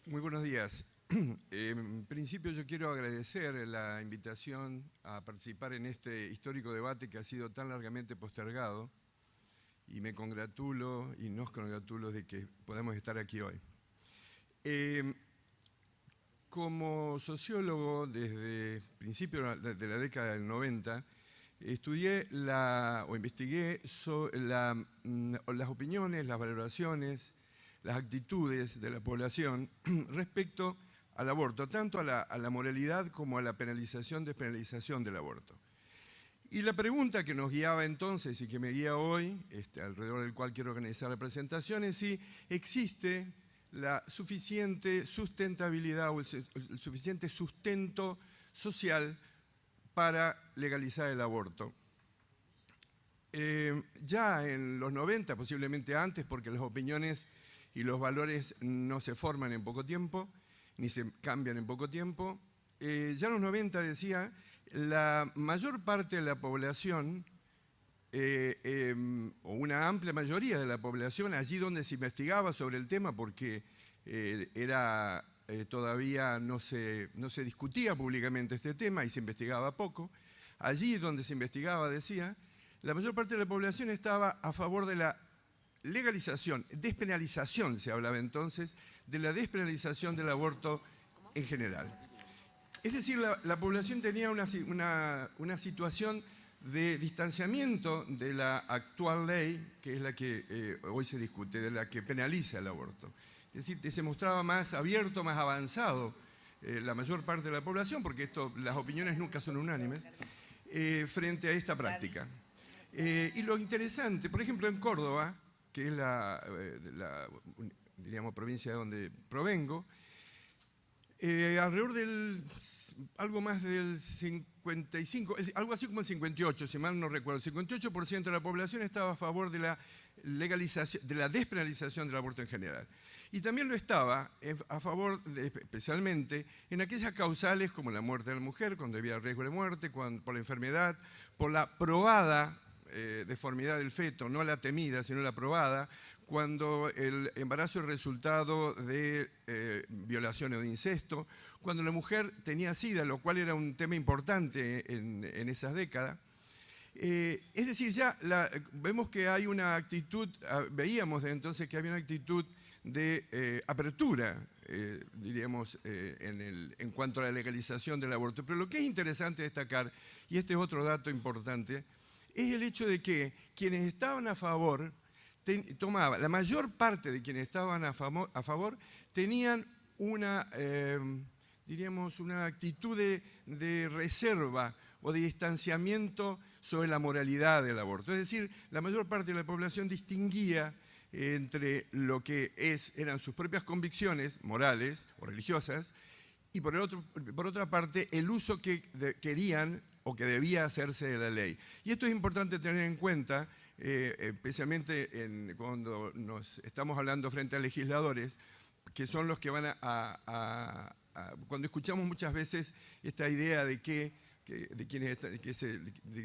Muy buenos días. En principio yo quiero agradecer la invitación a participar en este histórico debate que ha sido tan largamente postergado y me congratulo y nos congratulo de que podamos estar aquí hoy. Como sociólogo desde principios de la década del 90, investigué las opiniones, las valoraciones, las actitudes de la población respecto al aborto, tanto a la moralidad como a la penalización, despenalización del aborto. Y la pregunta que nos guiaba entonces y que me guía hoy, alrededor del cual quiero organizar la presentación, es si existe la suficiente sustentabilidad o el suficiente sustento social para legalizar el aborto. Ya en los 90, posiblemente antes, porque las opiniones y los valores no se forman en poco tiempo, ni se cambian en poco tiempo, ya en los 90 decía, la mayor parte de la población, o una amplia mayoría de la población, allí donde se investigaba sobre el tema, porque todavía no se discutía públicamente este tema y se investigaba poco, allí donde se investigaba, decía, la mayor parte de la población estaba a favor de la legalización, despenalización, se hablaba entonces, de la despenalización del aborto en general. Es decir, la población tenía una situación de distanciamiento de la actual ley, que es la que hoy se discute, de la que penaliza el aborto. Es decir, que se mostraba más abierto, más avanzado la mayor parte de la población, porque las opiniones nunca son unánimes, frente a esta práctica. Y lo interesante, por ejemplo, en Córdoba, que es diríamos, provincia de donde provengo, alrededor del, algo más del 55, algo así como el 58, si mal no recuerdo, el 58% de la población estaba a favor de la legalización, de la despenalización del aborto en general. Y también lo estaba a favor, especialmente, en aquellas causales como la muerte de la mujer, cuando había riesgo de muerte, por la enfermedad, por la probada deformidad del feto, no la temida, sino la probada, cuando el embarazo es resultado de violación o de incesto, cuando la mujer tenía SIDA, lo cual era un tema importante en esas décadas. Es decir, ya vemos que hay una actitud, veíamos de entonces que había una actitud de apertura, diríamos, en cuanto a la legalización del aborto. Pero lo que es interesante destacar, y este es otro dato importante, es el hecho de que quienes estaban a favor, la mayor parte de quienes estaban a favor tenían diríamos, una actitud de reserva o de distanciamiento sobre la moralidad del aborto. Es decir, la mayor parte de la población distinguía entre lo que eran sus propias convicciones morales o religiosas y por otra parte el uso que querían o que debía hacerse de la ley. Y esto es importante tener en cuenta, especialmente cuando estamos hablando frente a legisladores, que son los que van cuando escuchamos muchas veces esta idea de que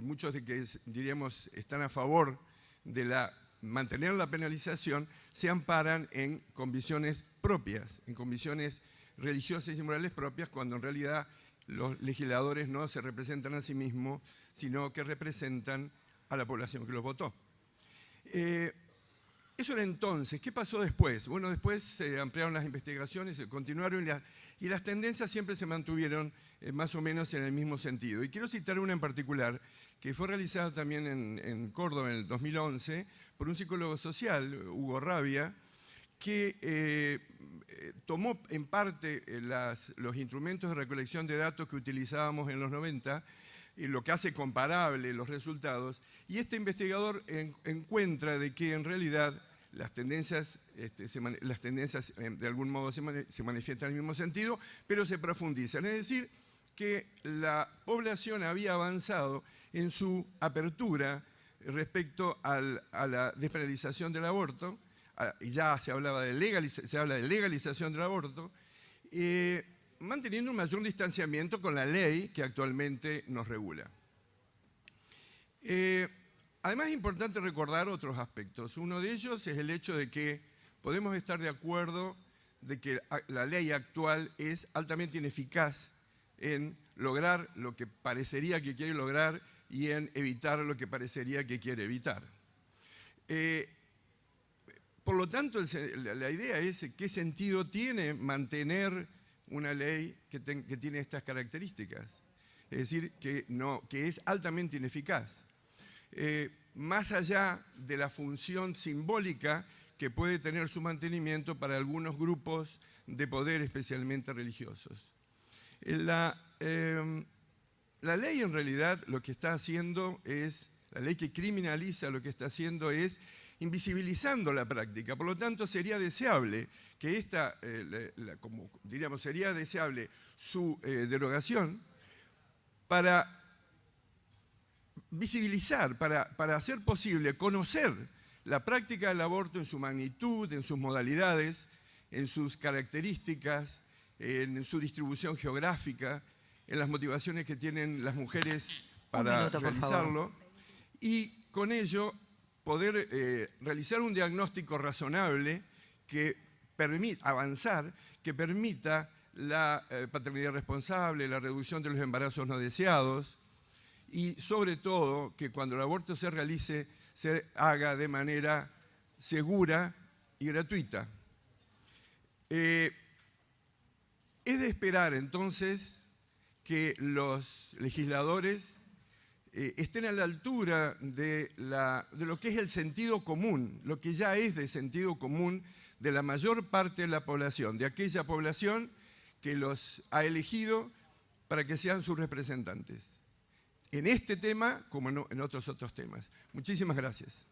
muchos de que diríamos están a favor de mantener la penalización, se amparan en convicciones propias, en convicciones religiosas y morales propias, cuando en realidad los legisladores no se representan a sí mismos, sino que representan a la población que los votó. Eso era entonces. ¿Qué pasó después? Bueno, después se ampliaron las investigaciones, se continuaron y las tendencias siempre se mantuvieron más o menos en el mismo sentido. Y quiero citar una en particular, que fue realizada también en Córdoba en el 2011 por un psicólogo social, Hugo Rabia, que tomó en parte los instrumentos de recolección de datos que utilizábamos en los 90, y lo que hace comparable los resultados, y este investigador encuentra de que en realidad las tendencias de algún modo se manifiestan en el mismo sentido, pero se profundizan. Es decir, que la población había avanzado en su apertura respecto a la despenalización del aborto, y ya se habla de legalización del aborto, manteniendo un mayor distanciamiento con la ley que actualmente nos regula. Además es importante recordar otros aspectos. Uno de ellos es el hecho de que podemos estar de acuerdo de que la ley actual es altamente ineficaz en lograr lo que parecería que quiere lograr y en evitar lo que parecería que quiere evitar. Por lo tanto, la idea es qué sentido tiene mantener una ley que tiene estas características. Es decir, que es altamente ineficaz. Más allá de la función simbólica que puede tener su mantenimiento para algunos grupos de poder, especialmente religiosos. La ley en realidad lo que está haciendo es, la ley que criminaliza lo que está haciendo es invisibilizando la práctica. Por lo tanto, sería deseable que esta, como diríamos, sería deseable su derogación para visibilizar, para hacer posible conocer la práctica del aborto en su magnitud, en sus modalidades, en sus características, en su distribución geográfica, en las motivaciones que tienen las mujeres para realizarlo, y con ello poder realizar un diagnóstico razonable que permita avanzar, que permita la paternidad responsable, la reducción de los embarazos no deseados y sobre todo que cuando el aborto se realice se haga de manera segura y gratuita. Es de esperar entonces que los legisladores estén a la altura de lo que es el sentido común, lo que ya es de sentido común de la mayor parte de la población, de aquella población que los ha elegido para que sean sus representantes, en este tema como en otros temas. Muchísimas gracias.